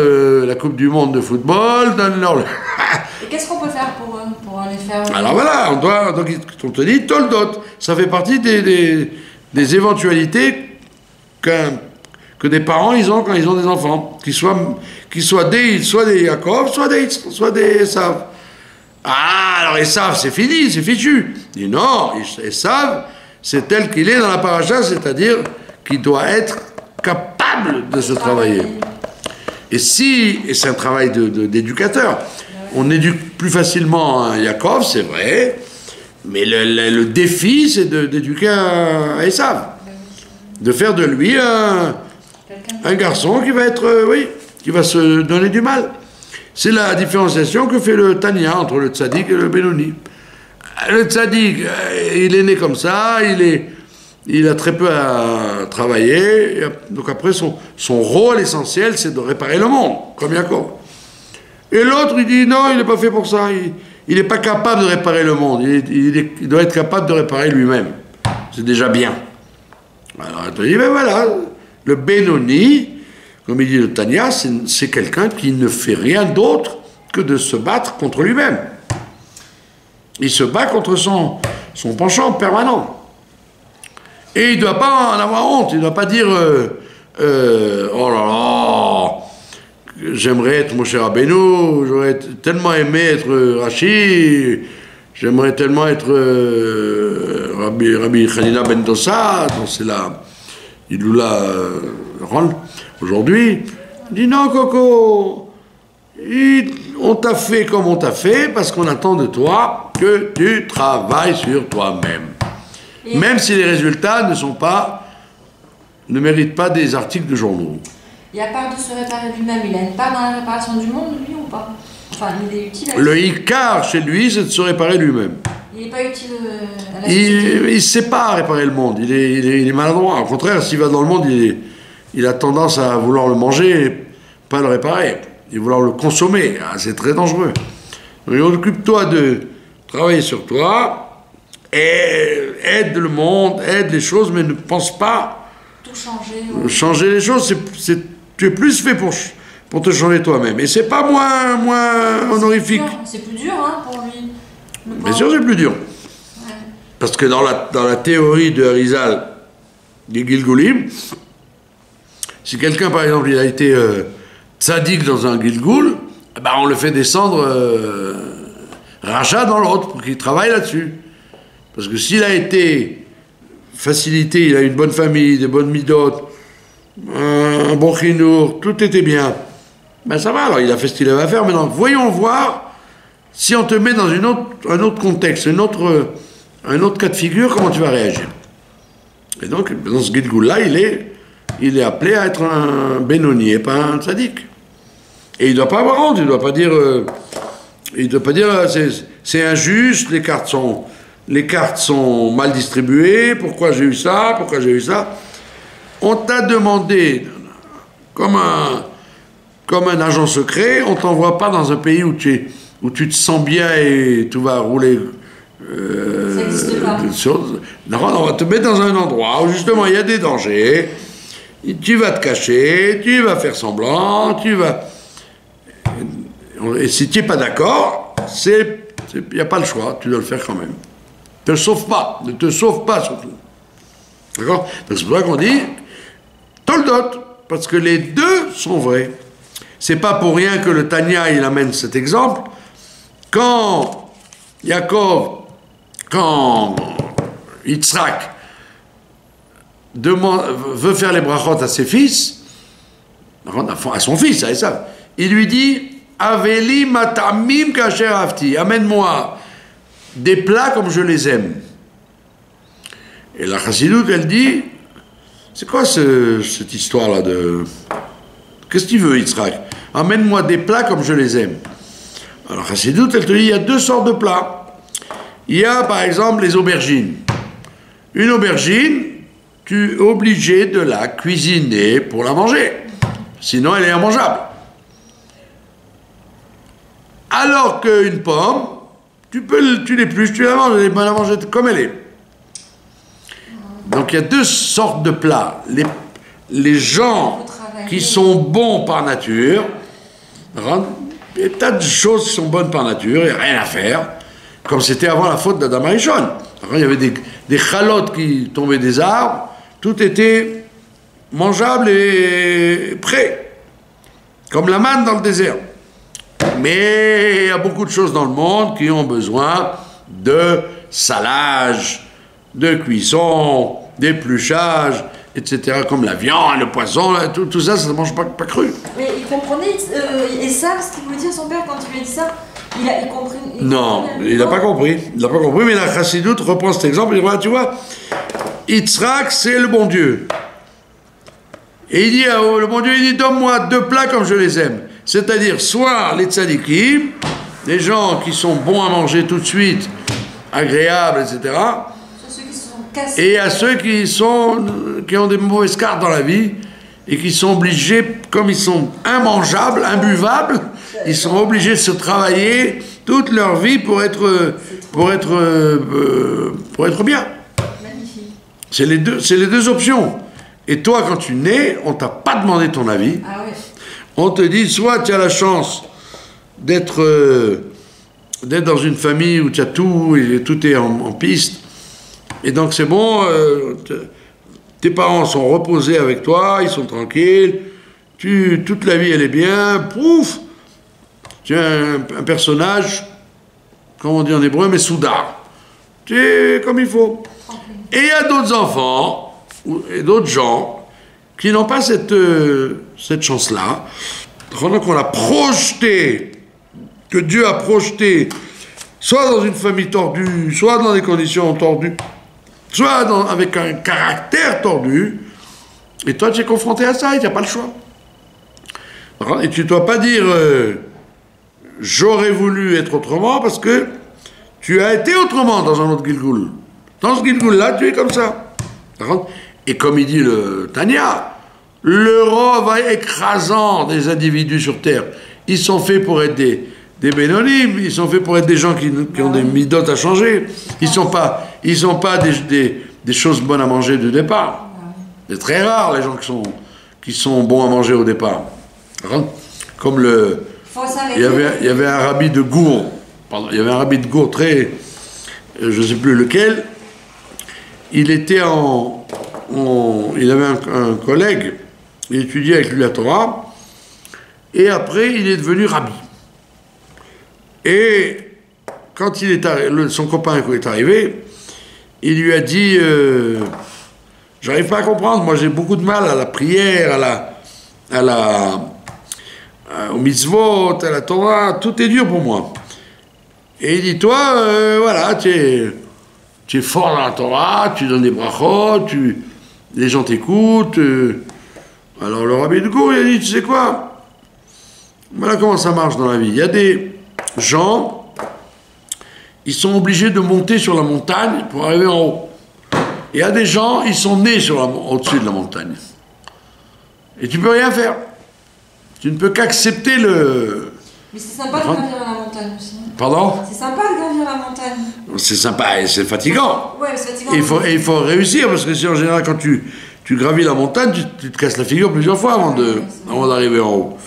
A: la Coupe du Monde de football, donne-leur
B: Et qu'est-ce qu'on peut faire pour les faire?
A: Alors voilà, donc on te dit Toldot, ça fait partie des éventualités que des parents ils ont quand ils ont des enfants, qu'ils soient des Yaakov, soit des Esav. Ah, alors Esav, c'est fini, c'est fichu. Il dit non, Esav, c'est tel qu'il est dans la paracha, c'est-à-dire qu'il doit être capable de se travailler. Et c'est un travail d'éducateur. On éduque plus facilement un Yaakov, c'est vrai, mais le défi, c'est d'éduquer un Esav. De faire de lui un garçon qui va être, qui va se donner du mal. C'est la différenciation que fait le Tanya entre le tzaddik et le Benoni. Le tzaddik, il est né comme ça, il a très peu à travailler, donc après son rôle essentiel, c'est de réparer le monde, comme Yaakov. Et l'autre, il dit non, il n'est pas fait pour ça, il n'est pas capable de réparer le monde, il doit être capable de réparer lui-même. C'est déjà bien. Alors, il te dit, ben voilà, le Benoni, comme il dit le Tanya, c'est quelqu'un qui ne fait rien d'autre que de se battre contre lui-même. Il se bat contre son penchant permanent. Et il ne doit pas en avoir honte, il ne doit pas dire oh là là, j'aimerais être Moshe Rabbeinu, j'aurais tellement aimé être Rashi, j'aimerais tellement être Rabbi Hanina ben Dossa, dont c'est la Iloula aujourd'hui, dit non, Coco, on t'a fait comme on t'a fait parce qu'on attend de toi que tu travailles sur toi-même. Même si les résultats ne méritent pas des articles de journaux.
B: Et à part de se réparer lui-même, il a une part dans la réparation du monde, lui, ou pas? Enfin, il est utile à
A: Le Icar, chez lui, c'est de se réparer lui-même.
B: Il n'est pas utile à la société.
A: Il ne sait pas réparer le monde. Il est maladroit. Au contraire, s'il va dans le monde, il a tendance à vouloir le manger, pas le réparer. Et vouloir le consommer. Ah, c'est très dangereux. Donc, occupe-toi de travailler sur toi, et aide le monde, aide les choses, mais ne pense pas
B: tout changer.
A: Changer les choses, tu es plus fait pour te changer toi-même. Et c'est pas moins honorifique.
B: C'est plus dur hein, pour lui.
A: Bien sûr, c'est plus dur.
B: Ouais.
A: Parce que dans la théorie de Harizal, des Gilgulim, si quelqu'un, par exemple, il a été tzaddik dans un Gilgul, ben on le fait descendre rachat dans l'autre pour qu'il travaille là-dessus. Parce que s'il a été facilité, il a une bonne famille, des bonnes midotes, un bon chinour, tout était bien, ben ça va, alors il a fait ce qu'il avait à faire. Maintenant, voyons voir si on te met dans un autre contexte, un autre cas de figure, comment tu vas réagir. Et donc, dans ce Gilgul-là, il est appelé à être un Benoni et pas un tzaddik. Et il ne doit pas avoir honte, il ne doit pas dire c'est injuste, les cartes sont mal distribuées, pourquoi j'ai eu ça. On t'a demandé, comme un agent secret, on ne t'envoie pas dans un pays où tu te sens bien et tout va rouler.
B: Ça n'existe pas.
A: Non, on va te mettre dans un endroit où justement il y a des dangers, tu vas te cacher, tu vas faire semblant, et si tu n'es pas d'accord, il n'y a pas le choix, tu dois le faire quand même. Ne te sauve pas surtout. D'accord? Donc c'est pour ça qu'on dit Toldot, parce que les deux sont vrais. C'est pas pour rien que le Tanya, il amène cet exemple. Quand Yitzhak veut faire les brachot à ses fils, à son fils, ça, il lui dit Aveli matamim kasher avti, amène-moi des plats comme je les aime. Et la chassidoute, elle dit, c'est quoi cette histoire-là de... Qu'est-ce qu'il veut, Yitzhak? Amène-moi des plats comme je les aime. Alors la chassidoute, elle te dit, il y a deux sortes de plats. Il y a, par exemple, les aubergines. Une aubergine, tu es obligé de la cuisiner pour la manger. Sinon, elle est immangeable. Alors qu'une pomme, tu l'épluches, tu la manges, elle est bonne à manger comme elle est. Donc il y a deux sortes de plats. Les gens qui sont bons par nature, il y a des tas de choses qui sont bonnes par nature, il n'y a rien à faire, comme c'était avant la faute d'Adam Arishon. Il y avait des chalotes qui tombaient des arbres, tout était mangeable et prêt, comme la manne dans le désert. Mais il y a beaucoup de choses dans le monde qui ont besoin de salage, de cuisson, d'épluchage, etc. Comme la viande, le poisson, tout ça, ça ne se mange pas cru.
B: Mais il comprenait, et ça, ce qu'il voulait dire son père quand il lui a dit ça, il compris.
A: Non, il n'a pas compris. Il n'a pas compris, mais la chassidoute reprend cet exemple. Il dit, voilà, tu vois, Yitzhak, c'est le bon Dieu. Et il dit, le bon Dieu, il dit, donne-moi deux plats comme je les aime. C'est-à-dire, soit les tzadikim, des gens qui sont bons à manger tout de suite, agréables, etc.
B: Ceux qui se sont cassés.
A: Et à ceux qui ont des mauvaises cartes dans la vie et qui sont obligés, comme ils sont immangeables, imbuvables, ils sont obligés de se travailler toute leur vie pour être bien.
B: Magnifique.
A: C'est les deux options. Et toi, quand tu nais, on t'a pas demandé ton avis.
B: Ah oui.
A: On te dit, soit tu as la chance d'être dans une famille où tu as tout, et tout est en piste, et donc c'est bon, tes parents sont reposés avec toi, ils sont tranquilles, toute la vie elle est bien, pouf, tu as un personnage, comme on dit en hébreu, mais soudard. Tu es comme il faut.
B: Tranquille.
A: Et il y a d'autres enfants et d'autres gens qui n'ont pas cette chance-là. Donc on a projeté, que Dieu a projeté, soit dans une famille tordue, soit dans des conditions tordues, soit avec un caractère tordu, et toi tu es confronté à ça et tu n'as pas le choix. Et tu ne dois pas dire j'aurais voulu être autrement, parce que tu as été autrement dans un autre Gilgoul. Dans ce Gilgoul-là, tu es comme ça. Et comme il dit le Tanya, le rov écrasant des individus sur terre, ils sont faits pour être des bénonymes, ils sont faits pour être des gens qui ont des midotes à changer. Ils sont pas des choses bonnes à manger du départ. C'est très rare les gens qui sont bons à manger au départ. Comme il y avait un rabbi de Gour, il y avait un rabbi de Gour très, je ne sais plus lequel, il était il avait un collègue, il étudiait avec lui la Torah, et après il est devenu rabbi. Et quand son copain est arrivé, il lui a dit j'arrive pas à comprendre, moi j'ai beaucoup de mal à la prière, au mitzvot, à la Torah, tout est dur pour moi. Et il dit, toi, voilà, tu es fort dans la Torah, tu donnes des brachot, les gens t'écoutent. Alors le rabbi de Gour, il a dit, tu sais quoi, voilà comment ça marche dans la vie. Il y a des gens, ils sont obligés de monter sur la montagne pour arriver en haut. Il y a des gens, ils sont nés au-dessus de la montagne. Et tu peux rien faire. Tu ne peux qu'accepter le...
B: Mais c'est sympa de gravir la montagne aussi.
A: Pardon?
B: C'est sympa de gravir la montagne.
A: C'est sympa et c'est fatigant.
B: Ouais, c'est fatigant.
A: Et il faut réussir, parce que si en général, quand tu gravis la montagne, tu te casses la figure plusieurs fois avant d'arriver en haut.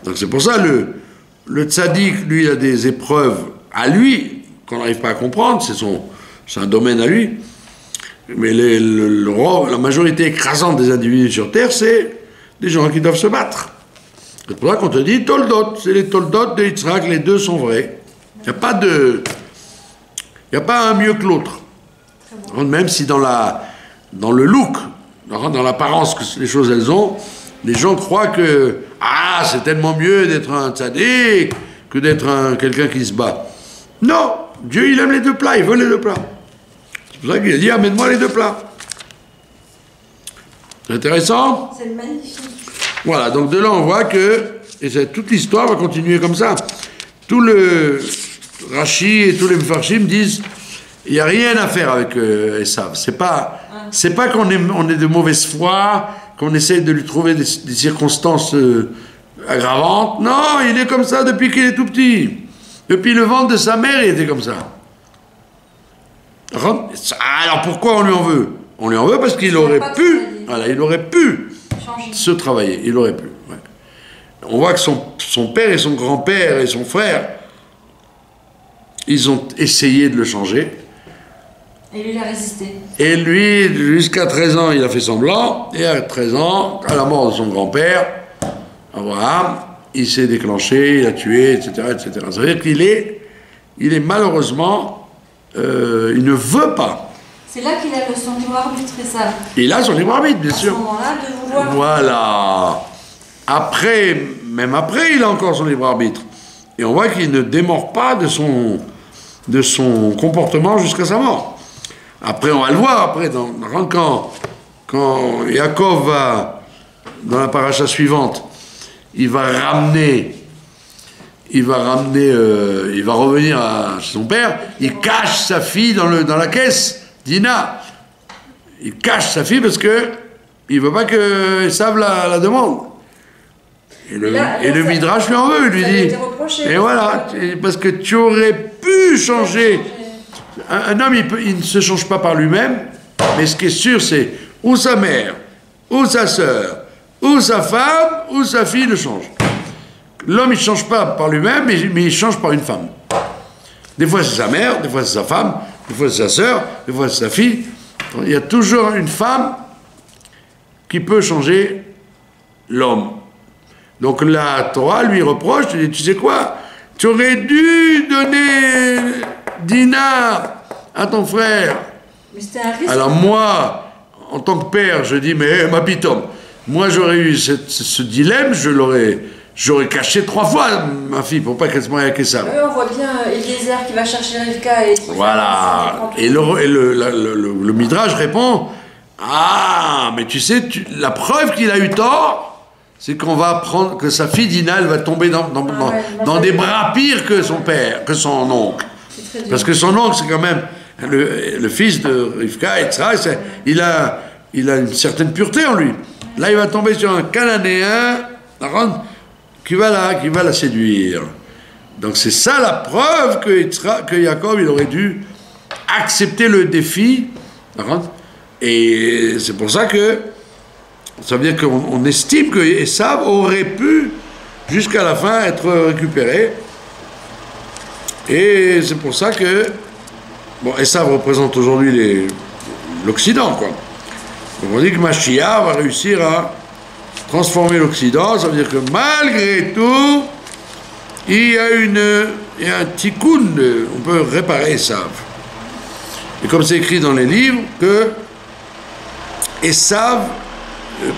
A: Donc c'est pour ça, le tzaddik, lui, il a des épreuves à lui, qu'on n'arrive pas à comprendre, c'est un domaine à lui. Mais la majorité écrasante des individus sur Terre, c'est des gens qui doivent se battre. C'est pour ça qu'on te dit Toldot, c'est les Toldot de Yitzhak, les deux sont vrais. Il n'y a pas un mieux que l'autre. Même si dans le look, dans l'apparence que les choses elles ont, les gens croient que c'est tellement mieux d'être un tzaddik que d'être quelqu'un qui se bat. Non, Dieu il aime les deux plats, il veut les deux plats. C'est pour ça qu'il a dit amène-moi les deux plats. C'est intéressant?
B: C'est magnifique.
A: Voilà, donc de là on voit que, et toute l'histoire va continuer comme ça. Tout le Rashi et tous les Mefarshim disent il n'y a rien à faire avec Esav. C'est pas qu'on est de mauvaise foi, qu'on essaie de lui trouver des circonstances aggravantes. Non, il est comme ça depuis qu'il est tout petit. Depuis le ventre de sa mère, il était comme ça. Alors pourquoi on lui en veut? On lui en veut parce qu'il aurait pu, il aurait pu se travailler, il aurait pu. Ouais. On voit que son père et son grand-père et son frère, ils ont essayé de le changer.
B: Et lui, il a résisté.
A: Et lui, jusqu'à 13 ans, il a fait semblant, et à 13 ans, à la mort de son grand-père, Abraham, il s'est déclenché, il a tué, etc., etc. Ça veut dire qu'il est malheureusement, il ne veut pas.
B: C'est là qu'il a son libre arbitre, et ça.
A: Il a son libre arbitre, bien sûr.
B: À ce moment-là, de vouloir...
A: Voilà. Même après, il a encore son libre arbitre. Et on voit qu'il ne démord pas de son comportement jusqu'à sa mort. Après, on va le voir, quand Yaakov va, dans la paracha suivante, il va revenir à son père, il cache sa fille dans la caisse, Dina. Il cache sa fille parce que il veut pas que Esav la demande. Et le Midrash lui en veut, il lui dit. Et voilà, parce que tu aurais pu changer. Un homme, il ne se change pas par lui-même, mais ce qui est sûr, c'est ou sa mère, ou sa sœur, ou sa femme, ou sa fille le change. L'homme, il ne change pas par lui-même, mais il change par une femme. Des fois, c'est sa mère, des fois, c'est sa femme, des fois, c'est sa sœur, des fois, c'est sa fille. Il y a toujours une femme qui peut changer l'homme. Donc la Torah lui reproche, tu sais quoi, tu aurais dû donner Dina à ton frère.
B: Mais c'était un risque.
A: Alors moi, en tant que père, je dis, mais ma pitom, moi j'aurais eu ce dilemme, j'aurais caché 3 fois ma fille pour pas qu'elle se marie avec Esav.
B: Oui, on voit bien Eliezer qui va chercher Rivka et qui
A: Voilà. Et le Midrash répond, ah, mais tu sais, la preuve qu'il a eu tort, c'est qu'on va apprendre que sa fille Dina, elle va tomber dans des bras pires que son père, que son oncle. Parce que son oncle, c'est quand même le fils de Rivka, etc. Il a une certaine pureté en lui. Là, il va tomber sur un Cananéen qui va la séduire. Donc c'est ça la preuve que Jacob, il aurait dû accepter le défi. Et c'est pour ça que ça veut dire qu'on estime que Esav aurait pu jusqu'à la fin être récupéré. Et c'est pour ça que Esav représente aujourd'hui l'Occident, quoi. Donc on dit que Mashiach va réussir à transformer l'Occident. Ça veut dire que malgré tout, il y a un tikkun, on peut réparer Esav. Et comme c'est écrit dans les livres, que Esav,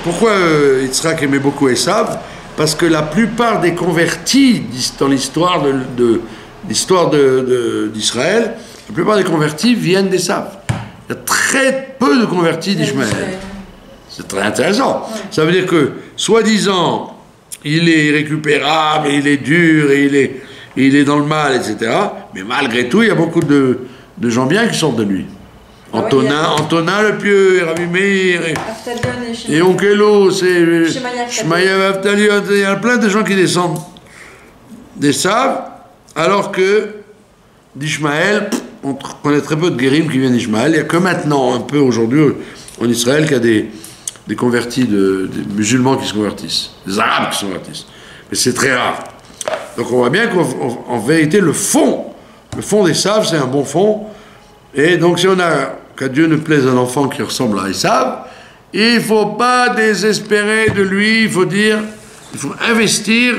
A: pourquoi Yitzhak aimait beaucoup Esav? Parce que la plupart des convertis dans l'histoire d'Israël, la plupart des convertis viennent d'Esav. Il y a très peu de convertis d'Ishmaël. C'est très intéressant. Ouais. Ça veut dire que, soi-disant, il est irrécupérable, il est dur, et il est dans le mal, etc. Mais malgré tout, il y a beaucoup de gens bien qui sortent de lui. Antonin le pieux, Rabbi Meir, et Onkelo, c'est Shemaya Aftali, il y a plein de gens qui descendent d'Esav, alors que d'Ishmaël, on connaît très peu de guérim qui viennent d'Ishmaël. Il n'y a que maintenant, un peu aujourd'hui, en Israël, qu'il y a des convertis, des musulmans qui se convertissent, des arabes qui se convertissent. Mais c'est très rare. Donc on voit bien qu'en vérité, le fond d'Esav, c'est un bon fond. Et donc si on a, qu'à Dieu ne plaise un enfant qui ressemble à Esav, il ne faut pas désespérer de lui, il faut investir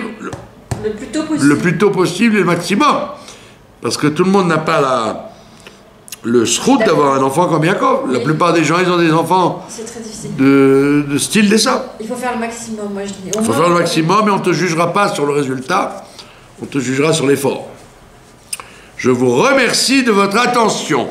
A: le plus tôt possible et le maximum. Parce que tout le monde n'a pas le srout d'avoir un enfant comme Jacob. La plupart des gens, ils ont des enfants de style d'Esav.
B: Il faut faire le maximum, moi je dis.
A: Il faut faire le maximum et on ne te jugera pas sur le résultat, on te jugera sur l'effort. Je vous remercie de votre attention.